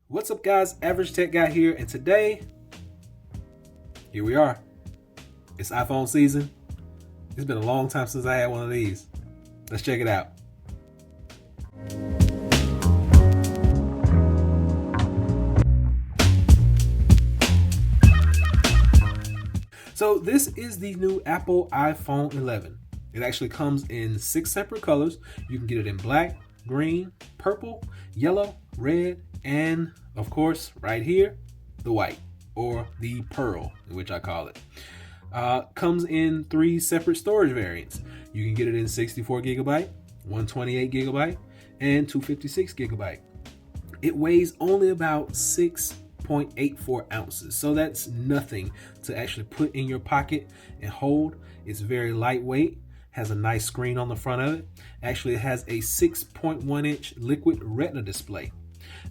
What's up, guys? Average Tech Guy here, and today, here we are. It's iPhone season. It's been a long time since I had one of these. Let's check it out. So this is the new Apple iPhone 11. It actually comes in 6 separate colors. You can get it in black, green, purple, yellow, red, and of course, right here, the white, or the pearl, which I call it. Comes in 3 separate storage variants. You can get it in 64 gigabyte, 128 gigabyte, and 256 gigabyte. It weighs only about 6.84 ounces, so that's nothing to actually put in your pocket and hold. It's very lightweight, has a nice screen on the front of it. Actually, it has a 6.1 inch liquid retina display,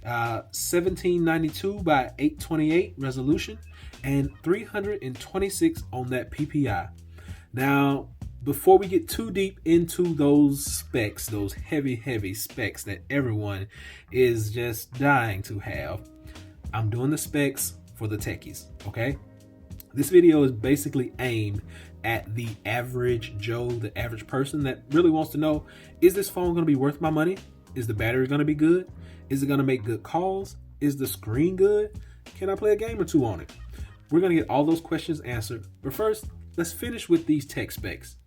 1792 by 828 resolution, and 326 on that PPI. Now, before we get too deep into those specs, those heavy specs that everyone is just dying to have, I'm doing the specs for the techies, okay? This video is basically aimed at the average Joe, the average person that really wants to know, is this phone going to be worth my money? Is the battery going to be good? Is it going to make good calls? Is the screen good? Can I play a game or two on it? We're going to get all those questions answered. But first, let's finish with these tech specs.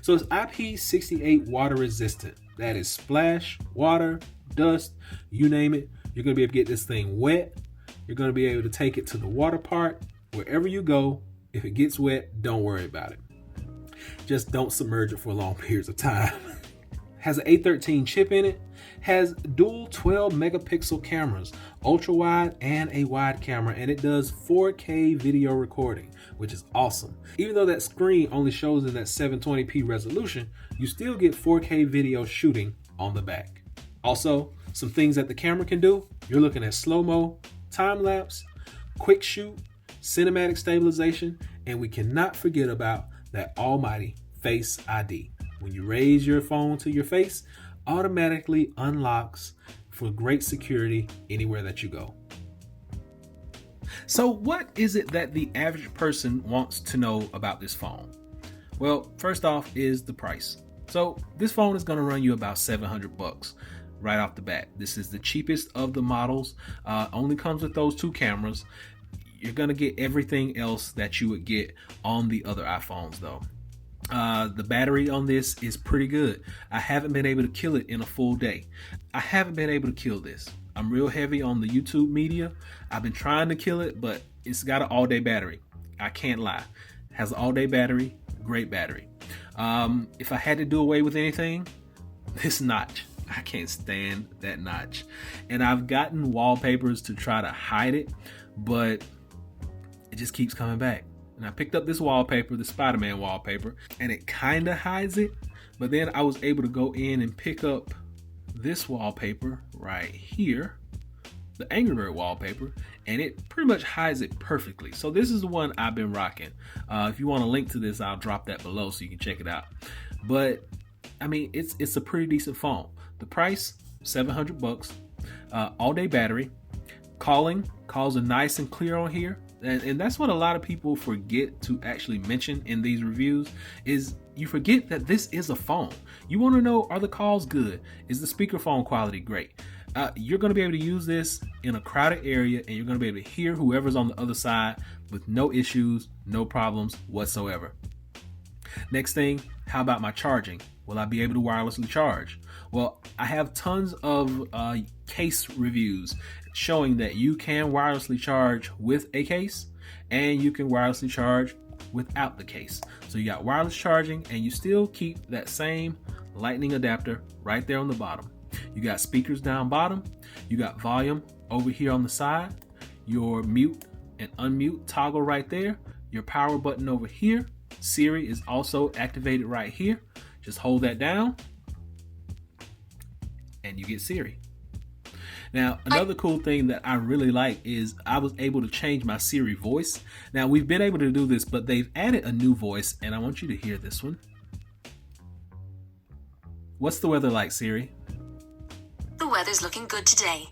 So it's IP68 water resistant. That is splash, water, dust, you name it. You're going to be able to get this thing wet. You're going to be able to take it to the water park. Wherever you go, if it gets wet, don't worry about it. Just don't submerge it for long periods of time. Has an A13 chip in it. Has dual 12 megapixel cameras, ultra wide and a wide camera, and it does 4K video recording, which is awesome. Even though that screen only shows in that 720p resolution, you still get 4K video shooting on the back. Also, some things that the camera can do, you're looking at slow-mo, time-lapse, quick shoot, cinematic stabilization, and we cannot forget about that almighty Face ID. When you raise your phone to your face, automatically unlocks for great security anywhere that you go. So what is it that the average person wants to know about this phone? Well, first off is the price. So this phone is going to run you about $700 right off the bat. This is the cheapest of the models. Only comes with those 2 cameras. You're going to get everything else that you would get on the other iPhones though. The battery on this is pretty good. I haven't been able to kill it in a full day. I haven't been able to kill this. I'm real heavy on the YouTube media. I've been trying to kill it, but it's got an all-day battery. I can't lie. It has an all-day battery, great battery. If I had to do away with anything, this notch. I can't stand that notch. And I've gotten wallpapers to try to hide it, but it just keeps coming back. And I picked up this wallpaper, the Spider-Man wallpaper, and it kind of hides it. But then I was able to go in and pick up this wallpaper right here, the Angry Bird wallpaper, and it pretty much hides it perfectly. So this is the one I've been rocking. If you want a link to this, I'll drop that below so you can check it out. But I mean, it's a pretty decent phone. The price, $700, all-day battery. Calls are nice and clear on here. And that's what a lot of people forget to actually mention in these reviews, is you forget that this is a phone. You want to know, are the calls good? Is the speakerphone quality great? You're going to be able to use this in a crowded area, and you're going to be able to hear whoever's on the other side with no issues, no problems whatsoever. Next thing, how about my charging? Will I be able to wirelessly charge? Well, I have tons of case reviews showing that you can wirelessly charge with a case, and you can wirelessly charge without the case. So you got wireless charging, and you still keep that same lightning adapter right there on the bottom. You got speakers down bottom. You got volume over here on the side. Your mute and unmute toggle right there. Your power button over here. Siri is also activated right here. Just hold that down and you get Siri. Now, another cool thing that I really like is I was able to change my Siri voice. Now, we've been able to do this, but they've added a new voice, and I want you to hear this one. What's the weather like, Siri? The weather's looking good today.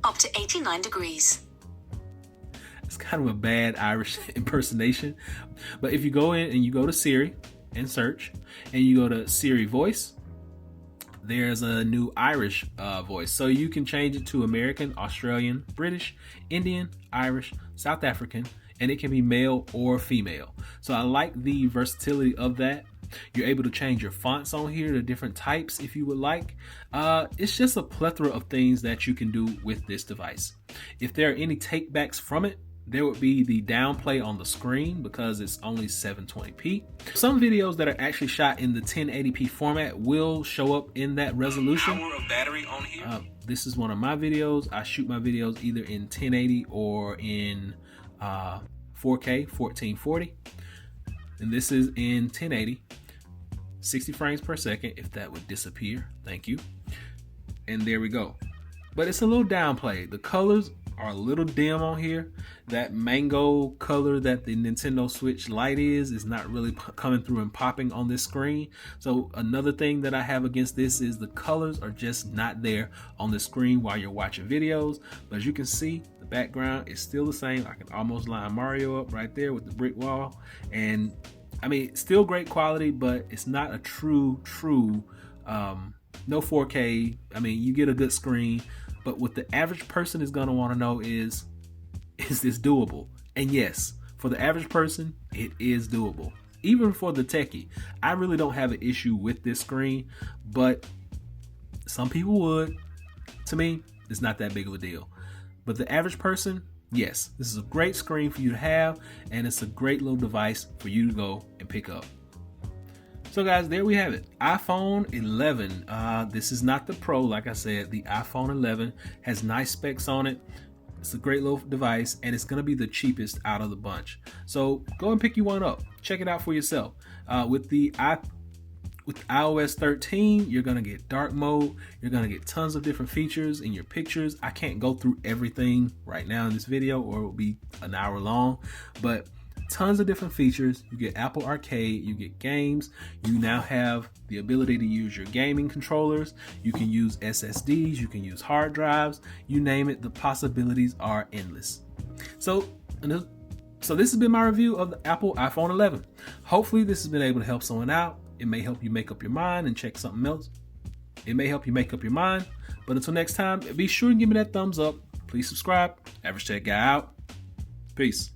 up to 89 degrees. It's kind of a bad Irish impersonation, but if you go in and you go to Siri and search, and you go to Siri Voice, there's a new Irish voice. So you can change it to American, Australian, British, Indian, Irish, South African, and it can be male or female. So I like the versatility of that. You're able to change your fonts on here to different types if you would like. It's just a plethora of things that you can do with this device. If there are any takebacks from it, there would be the downplay on the screen because it's only 720p. Some videos that are actually shot in the 1080p format will show up in that resolution. Hour of battery on here. This is one of my videos. I shoot my videos either in 1080 or in 4K 1440. And this is in 1080, 60 frames per second, if that would disappear. Thank you. And there we go. But it's a little downplayed. The colors are a little dim on here. That mango color that the Nintendo Switch Lite is not really coming through and popping on this screen. So another thing that I have against this is the colors are just not there on the screen while you're watching videos. But as you can see, the background is still the same. I can almost line Mario up right there with the brick wall. And I mean, still great quality, but it's not a true no 4K. I mean, you get a good screen. But what the average person is going to want to know is this doable? And yes, for the average person, it is doable. Even for the techie, I really don't have an issue with this screen, but some people would. To me, it's not that big of a deal. But the average person, yes, this is a great screen for you to have, and it's a great little device for you to go and pick up. So guys, there we have it. iPhone 11. This is not the Pro, like I said. The iPhone 11 has nice specs on it. It's a great little device, and it's going to be the cheapest out of the bunch. So go and pick you one up. Check it out for yourself. With iOS 13, you're going to get dark mode. You're going to get tons of different features in your pictures. I can't go through everything right now in this video, or it will be an hour long, but tons of different features. You get Apple Arcade, you get games, you now have the ability to use your gaming controllers, you can use SSDs, you can use hard drives, you name it, the possibilities are endless. So this has been my review of the Apple iPhone 11. Hopefully this has been able to help someone out. It may help you make up your mind and check something else. It may help you make up your mind, but until next time, be sure and give me that thumbs up. Please subscribe. Average Tech Guy out. Peace.